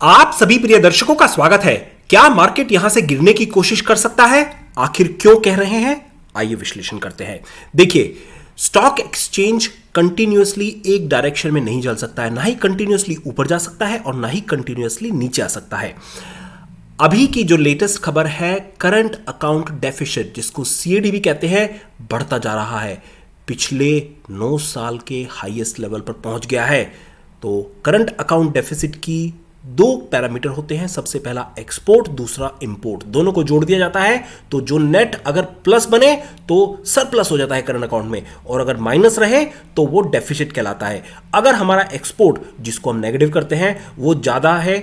आप सभी प्रिय दर्शकों का स्वागत है। क्या मार्केट यहां से गिरने की कोशिश कर सकता है? आखिर क्यों कह रहे हैं? आइए विश्लेषण करते हैं। देखिए, स्टॉक एक्सचेंज कंटिन्यूअसली एक डायरेक्शन में नहीं चल सकता है, ना ही कंटिन्यूअसली ऊपर जा सकता है और ना ही कंटिन्यूअसली नीचे आ सकता है। अभी की जो लेटेस्ट खबर है, करंट अकाउंट डेफिसिट, जिसको सीएडी भी कहते हैं, बढ़ता जा रहा है। पिछले 9 साल के हाईएस्ट लेवल पर पहुंच गया है। तो करंट अकाउंट डेफिसिट की दो पैरामीटर होते हैं। सबसे पहला एक्सपोर्ट, दूसरा इंपोर्ट। दोनों को जोड़ दिया जाता है तो जो नेट अगर प्लस बने तो सरप्लस हो जाता है करंट अकाउंट में, और अगर माइनस रहे तो वो डेफिसिट कहलाता है। अगर हमारा एक्सपोर्ट, जिसको हम नेगेटिव करते हैं, वो ज्यादा है,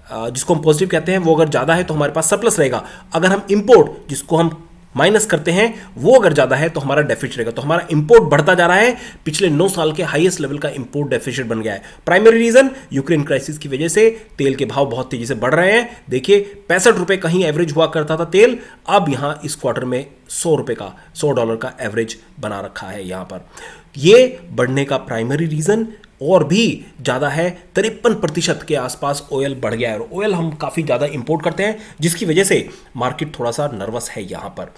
जिसको हम पॉजिटिव कहते हैं, वो अगर ज्यादा है तो हमारे पास सरप्लस रहेगा। अगर हम इंपोर्ट, जिसको हम माइनस करते हैं, वो अगर ज्यादा है तो हमारा डेफिसिट रहेगा। तो हमारा इंपोर्ट बढ़ता जा रहा है। पिछले 9 साल के हाईएस्ट लेवल का इंपोर्ट डेफिसिट बन गया है। प्राइमरी रीजन यूक्रेन क्राइसिस की वजह से तेल के भाव बहुत तेजी से बढ़ रहे हैं। देखिए, 65 रुपए कहीं एवरेज हुआ करता था तेल, अब यहां इस क्वार्टर में $100 का एवरेज बना रखा है। यहां पर यह बढ़ने का प्राइमरी रीजन और भी ज्यादा है। 53% के आसपास ऑयल बढ़ गया है, और ऑयल हम काफी ज्यादा इंपोर्ट करते हैं, जिसकी वजह से मार्केट थोड़ा सा नर्वस है यहां पर।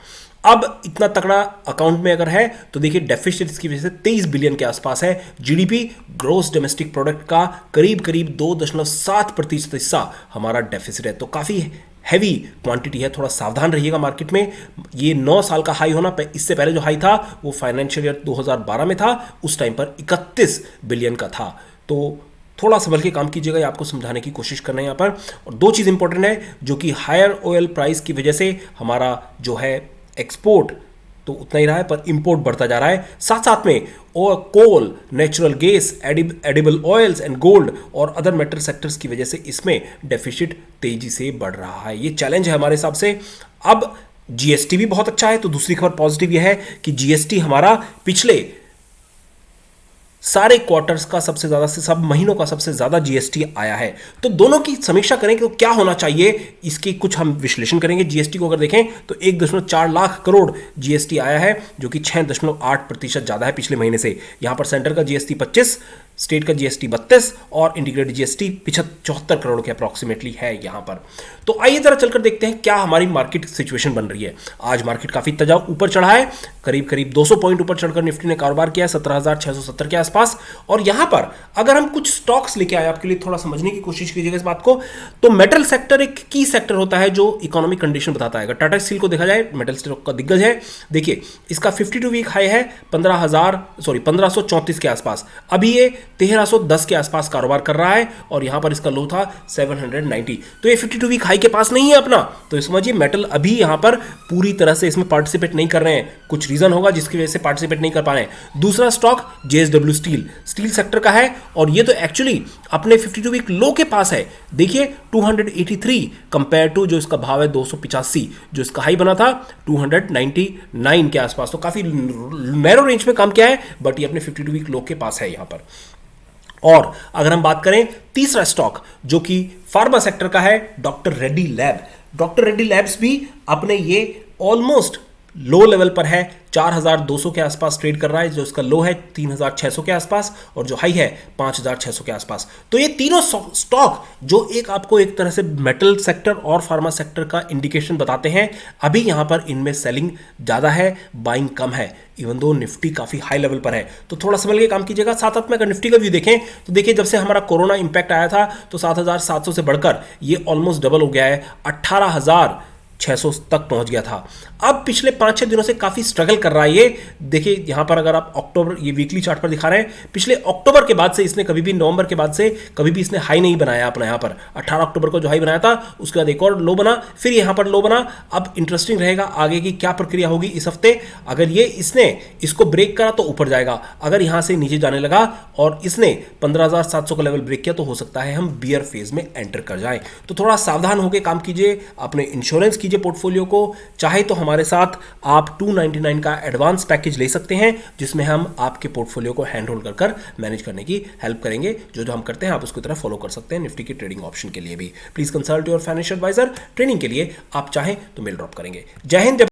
अब इतना तगड़ा अकाउंट में अगर है तो देखिए, डेफिसिट इसकी वजह से 23 बिलियन के आसपास है। जीडीपी, ग्रोस डोमेस्टिक प्रोडक्ट का करीब करीब 2.7% हिस्सा हमारा डेफिसिट है। तो काफी हैवी क्वांटिटी है। थोड़ा सावधान रहिएगा मार्केट में। ये 9 साल का हाई होना, इससे पहले जो हाई था वो फाइनेंशियल ईयर 2012 में था, उस टाइम पर 31 बिलियन का था। तो थोड़ा संभल के काम कीजिएगा, ये आपको समझाने की कोशिश करना है यहाँ पर। और दो चीज़ इंपॉर्टेंट है, जो कि हायर ऑयल प्राइस की वजह से हमारा जो है एक्सपोर्ट तो उतना ही रहा है, पर इंपोर्ट बढ़ता जा रहा है। साथ साथ में और coal, natural gas, edible oils and gold और अदर मेटल सेक्टर्स की वजह से इसमें डेफिसिट तेजी से बढ़ रहा है। ये चैलेंज है हमारे हिसाब से। अब जीएसटी भी बहुत अच्छा है, तो दूसरी खबर पॉजिटिव यह है कि जीएसटी हमारा पिछले सारे क्वार्टर्स का सबसे ज्यादा से सब महीनों का सबसे ज्यादा जीएसटी आया है। तो दोनों की समीक्षा करेंगे तो क्या होना चाहिए, इसकी कुछ हम विश्लेषण करेंगे। जीएसटी को अगर देखें तो 1.4 लाख करोड़ जीएसटी आया है, जो कि 6.8% ज्यादा है पिछले महीने से। यहां पर सेंटर का जीएसटी 25, स्टेट का जीएसटी 32 और इंटीग्रेटेड जीएसटी 74 करोड़ के अप्रॉक्सीमेटली है यहां पर। तो आइए जरा चलकर देखते हैं क्या हमारी मार्केट सिचुएशन बन रही है। आज मार्केट काफी तेज ऊपर चढ़ा है, करीब करीब 200 पॉइंट ऊपर चढ़कर निफ्टी ने कारोबार किया 17,670 के आसपास। और यहां पर अगर हम कुछ स्टॉक्स लेके आए, आपके लिए थोड़ा समझने की कोशिश कीजिएगा इस बात को, तो मेटल सेक्टर एक की सेक्टर होता है जो इकोनॉमिक कंडीशन बताता है। अगर टाटा स्टील को देखा जाए, मेटल स्टॉक का दिग्गज है। देखिए, इसका 52 वीक हाई है 1534 के आसपास। अभी ये 1310 के आसपास कारोबार कर रहा है, और यहां पर इसका लो था 790। तो ये 52 वीक हाई के पास नहीं है अपना। तो समझिए, मेटल अभी यहां पर पूरी तरह से इसमें पार्टिसिपेट नहीं कर रहे हैं। कुछ रीजन होगा जिसकी वजह से पार्टिसिपेट नहीं कर पा रहे हैं। दूसरा स्टॉक जेएसडब्ल्यू स्टील सेक्टर का है, और ये तो एक्चुअली अपने 52 वीक लो के पास है। देखिए, 283 कंपेयर टू जो इसका भाव है 285, जो इसका हाई बना था 299 के आसपास। तो काफी नैरो रेंज में काम किया है, बट ये अपने 52 वीक लो के पास है यहां पर। और अगर हम बात करें तीसरा स्टॉक, जो कि फार्मा सेक्टर का है, doctor Reddy lab. Doctor Reddy labs भी अपने ये ऑलमोस्ट लो लेवल पर है, 4,200 के आसपास ट्रेड कर रहा है। जो इसका लो है 3,600 के आसपास, और जो हाई है 5,600 के आसपास। तो ये तीनों स्टॉक जो आपको एक तरह से मेटल सेक्टर और फार्मा सेक्टर का इंडिकेशन बताते हैं। अभी यहां पर इनमें सेलिंग ज्यादा है, बाइंग कम है, इवन दो निफ्टी काफी हाई लेवल पर है। तो थोड़ा समझ के काम कीजिएगा। साथ में अगर निफ्टी का व्यू देखें तो देखिए, जब से हमारा कोरोना इंपैक्ट आया था तो 7,700 से बढ़कर ये ऑलमोस्ट डबल हो गया है, 18,600 तक पहुंच गया था। अब पिछले 5-6 दिनों से काफी स्ट्रगल कर रहा है ये। देखिए, यहां पर अगर आप अक्टूबर, ये वीकली चार्ट पर दिखा रहे हैं, पिछले अक्टूबर के बाद से इसने कभी भी, नवंबर के बाद से कभी भी इसने हाई नहीं बनाया अपना। यहां पर 18 अक्टूबर को जो हाई बनाया था, उसके बाद एक और लो बना, फिर यहां पर लो बना। अब इंटरेस्टिंग रहेगा आगे की क्या प्रक्रिया होगी इस हफ्ते। अगर ये इसने इसको ब्रेक करा तो ऊपर जाएगा, अगर यहां से नीचे जाने लगा और इसने 15,700 का लेवल ब्रेक किया तो हो सकता है हम बियर फेज में एंटर कर जाए। तो थोड़ा सावधान होकर काम कीजिए, अपने इंश्योरेंस कीजिए पोर्टफोलियो को। चाहे तो हमारे साथ आप 299 का एडवांस पैकेज ले सकते हैं, जिसमें हम आपके पोर्टफोलियो को हैंड होल्ड कर मैनेज करने की हेल्प करेंगे। जो हम करते हैं आप उसकी तरह फॉलो कर सकते हैं। निफ्टी की ट्रेडिंग ऑप्शन के लिए भी please consult your financial advisor. Training के लिए आप चाहें तो मेल ड्रॉप करेंगे। जय हिंद।